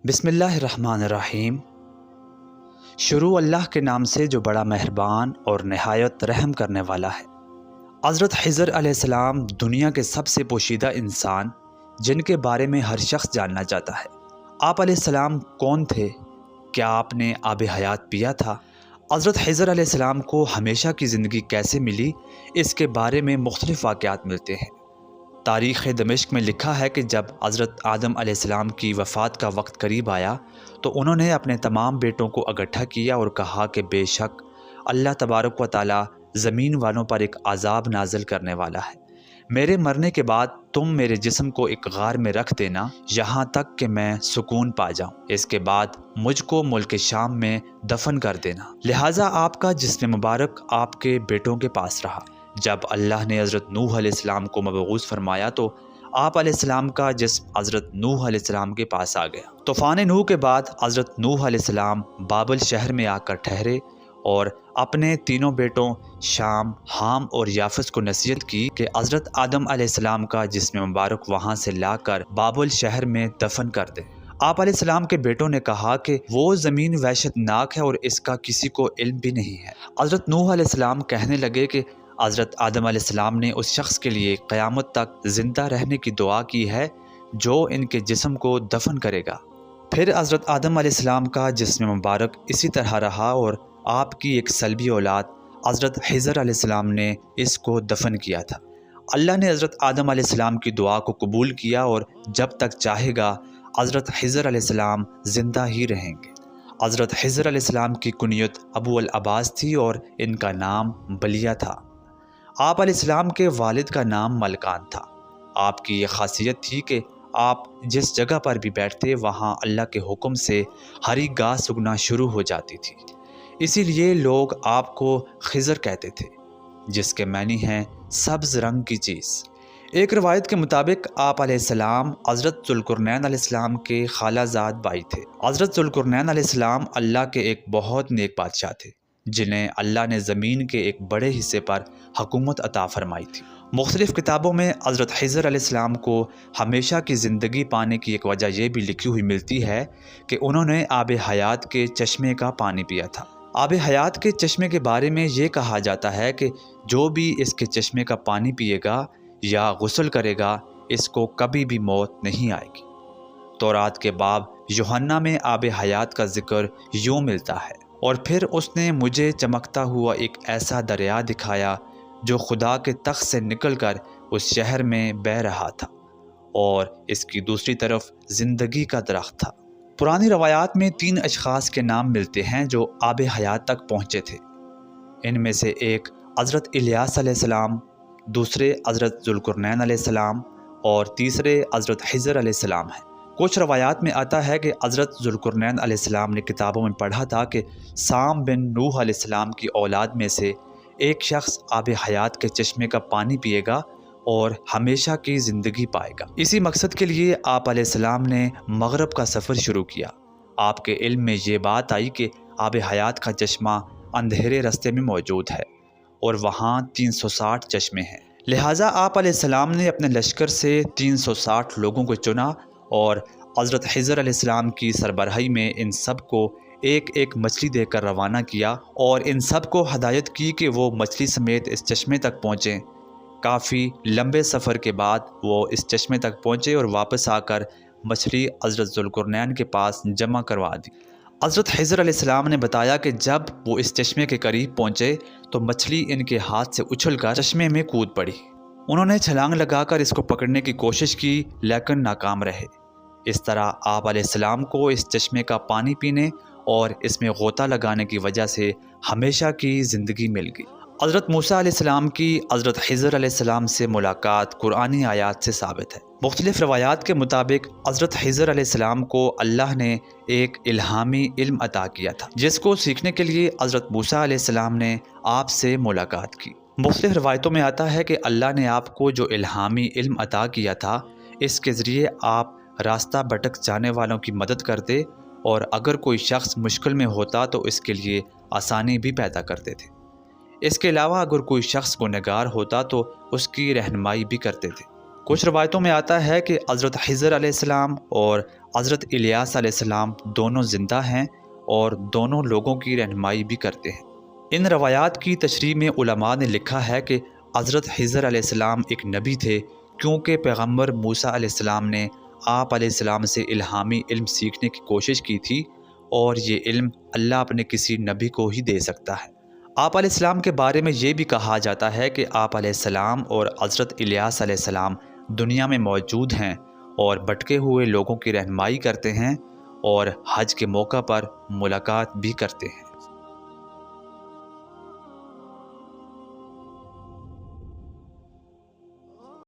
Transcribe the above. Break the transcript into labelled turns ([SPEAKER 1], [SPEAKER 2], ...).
[SPEAKER 1] بسم اللہ الرحمن الرحیم۔ شروع اللہ کے نام سے جو بڑا مہربان اور نہایت رحم کرنے والا ہے۔ حضرت خضر علیہ السلام دنیا کے سب سے پوشیدہ انسان جن کے بارے میں ہر شخص جاننا چاہتا ہے۔ آپ علیہ السلام کون تھے؟ کیا آپ نے آب حیات پیا تھا؟ حضرت خضر علیہ السلام کو ہمیشہ کی زندگی کیسے ملی، اس کے بارے میں مختلف واقعات ملتے ہیں۔ تاریخ دمشق میں لکھا ہے کہ جب حضرت آدم علیہ السلام کی وفات کا وقت قریب آیا تو انہوں نے اپنے تمام بیٹوں کو اکٹھا کیا اور کہا کہ بے شک اللہ تبارک و تعالی زمین والوں پر ایک عذاب نازل کرنے والا ہے۔ میرے مرنے کے بعد تم میرے جسم کو ایک غار میں رکھ دینا یہاں تک کہ میں سکون پا جاؤں، اس کے بعد مجھ کو ملک شام میں دفن کر دینا۔ لہٰذا آپ کا جسم مبارک آپ کے بیٹوں کے پاس رہا۔ جب اللہ نے حضرت نوح علیہ السلام کو مبعوث فرمایا تو آپ علیہ السلام کا جسم حضرت نوح علیہ السلام کے پاس آ گیا۔ طوفان نوح کے بعد حضرت نوح علیہ السلام بابل شہر میں آ کر ٹھہرے اور اپنے تینوں بیٹوں شام، حام اور یافس کو نصیحت کی کہ حضرت آدم علیہ السلام کا جسم مبارک وہاں سے لا کر بابل شہر میں دفن کر دیں۔ آپ علیہ السلام کے بیٹوں نے کہا کہ وہ زمین وحشت ناک ہے اور اس کا کسی کو علم بھی نہیں ہے۔ حضرت نوح علیہ السلام کہنے لگے کہ حضرت آدم علیہ السلام نے اس شخص کے لیے قیامت تک زندہ رہنے کی دعا کی ہے جو ان کے جسم کو دفن کرے گا۔ پھر حضرت آدم علیہ السلام کا جسم مبارک اسی طرح رہا اور آپ کی ایک سلبی اولاد حضرت خضر علیہ السلام نے اس کو دفن کیا تھا۔ اللہ نے حضرت آدم علیہ السلام کی دعا کو قبول کیا اور جب تک چاہے گا حضرت خضر علیہ السلام زندہ ہی رہیں گے۔ حضرت خضر علیہ السلام کی کنیت ابو العباس تھی اور ان کا نام بلیہ تھا۔ آپ علیہ السلام کے والد کا نام ملکان تھا۔ آپ کی یہ خاصیت تھی کہ آپ جس جگہ پر بھی بیٹھتے وہاں اللہ کے حکم سے ہری گھاس اگنا شروع ہو جاتی تھی، اسی لیے لوگ آپ کو خضر کہتے تھے، جس کے معنی ہیں سبز رنگ کی چیز۔ ایک روایت کے مطابق آپ علیہ السلام حضرت ذوالقرنین علیہ السلام کے خالہ زاد بھائی تھے۔ حضرت ذوالقرنین علیہ السلام اللہ کے ایک بہت نیک بادشاہ تھے جنہیں اللہ نے زمین کے ایک بڑے حصے پر حکومت عطا فرمائی تھی۔ مختلف کتابوں میں حضرت خضر علیہ السلام کو ہمیشہ کی زندگی پانے کی ایک وجہ یہ بھی لکھی ہوئی ملتی ہے کہ انہوں نے آب حیات کے چشمے کا پانی پیا تھا۔ آب حیات کے چشمے کے بارے میں یہ کہا جاتا ہے کہ جو بھی اس کے چشمے کا پانی پیے گا یا غسل کرے گا اس کو کبھی بھی موت نہیں آئے گی۔ تورات کے باب یوحنا میں آب حیات کا ذکر یوں ملتا ہے، اور پھر اس نے مجھے چمکتا ہوا ایک ایسا دریا دکھایا جو خدا کے تخت سے نکل کر اس شہر میں بہہ رہا تھا اور اس کی دوسری طرف زندگی کا درخت تھا۔ پرانی روایات میں 3 اشخاص کے نام ملتے ہیں جو آب حیات تک پہنچے تھے۔ ان میں سے ایک حضرت الیاس علیہ السلام، دوسرے حضرت ذوالقرنین علیہ السلام اور تیسرے حضرت خضر علیہ السلام ہیں۔ کچھ روایات میں آتا ہے کہ حضرت ذوالقرنین علیہ السلام نے کتابوں میں پڑھا تھا کہ سام بن نوح علیہ السلام کی اولاد میں سے ایک شخص آب حیات کے چشمے کا پانی پیے گا اور ہمیشہ کی زندگی پائے گا۔ اسی مقصد کے لیے آپ علیہ السلام نے مغرب کا سفر شروع کیا۔ آپ کے علم میں یہ بات آئی کہ آب حیات کا چشمہ اندھیرے رستے میں موجود ہے اور وہاں 360 چشمے ہیں۔ لہٰذا آپ علیہ السلام نے اپنے لشکر سے 360 لوگوں کو چنا اور حضرت خضر علیہ السلام کی سربراہی میں ان سب کو ایک ایک مچھلی دے کر روانہ کیا اور ان سب کو ہدایت کی کہ وہ مچھلی سمیت اس چشمے تک پہنچیں۔ کافی لمبے سفر کے بعد وہ اس چشمے تک پہنچے اور واپس آ کر مچھلی حضرت ذوالقرنین کے پاس جمع کروا دی۔ حضرت خضر علیہ السلام نے بتایا کہ جب وہ اس چشمے کے قریب پہنچے تو مچھلی ان کے ہاتھ سے اچھل کر چشمے میں کود پڑی۔ انہوں نے چھلانگ لگا کر اس کو پکڑنے کی کوشش کی لیکن ناکام رہے۔ اس طرح آپ علیہ السلام کو اس چشمے کا پانی پینے اور اس میں غوطہ لگانے کی وجہ سے ہمیشہ کی زندگی مل گئی۔ حضرت موسیٰ علیہ السلام کی حضرت خضر علیہ السلام سے ملاقات قرآنی آیات سے ثابت ہے۔ مختلف روایات کے مطابق حضرت خضر علیہ السلام کو اللہ نے ایک الہامی علم عطا کیا تھا جس کو سیکھنے کے لیے حضرت موسیٰ علیہ السلام نے آپ سے ملاقات کی۔ مختلف روایتوں میں آتا ہے کہ اللہ نے آپ کو جو الہامی علم عطا کیا تھا اس کے ذریعے آپ راستہ بھٹک جانے والوں کی مدد کرتے اور اگر کوئی شخص مشکل میں ہوتا تو اس کے لیے آسانی بھی پیدا کرتے تھے۔ اس کے علاوہ اگر کوئی شخص گنہگار ہوتا تو اس کی رہنمائی بھی کرتے تھے۔ کچھ روایتوں میں آتا ہے کہ حضرت خضر علیہ السلام اور حضرت الیاس علیہ السلام دونوں زندہ ہیں اور دونوں لوگوں کی رہنمائی بھی کرتے ہیں۔ ان روایات کی تشریح میں علماء نے لکھا ہے کہ حضرت خضر علیہ السلام ایک نبی تھے، کیونکہ پیغمبر موسیٰ علیہ السلام نے آپ علیہ السلام سے الہامی علم سیکھنے کی کوشش کی تھی، اور یہ علم اللہ اپنے کسی نبی کو ہی دے سکتا ہے۔ آپ علیہ السلام کے بارے میں یہ بھی کہا جاتا ہے کہ آپ علیہ السلام اور حضرت الیاس علیہ السلام دنیا میں موجود ہیں اور بھٹکے ہوئے لوگوں کی رہنمائی کرتے ہیں اور حج کے موقع پر ملاقات بھی کرتے ہیں۔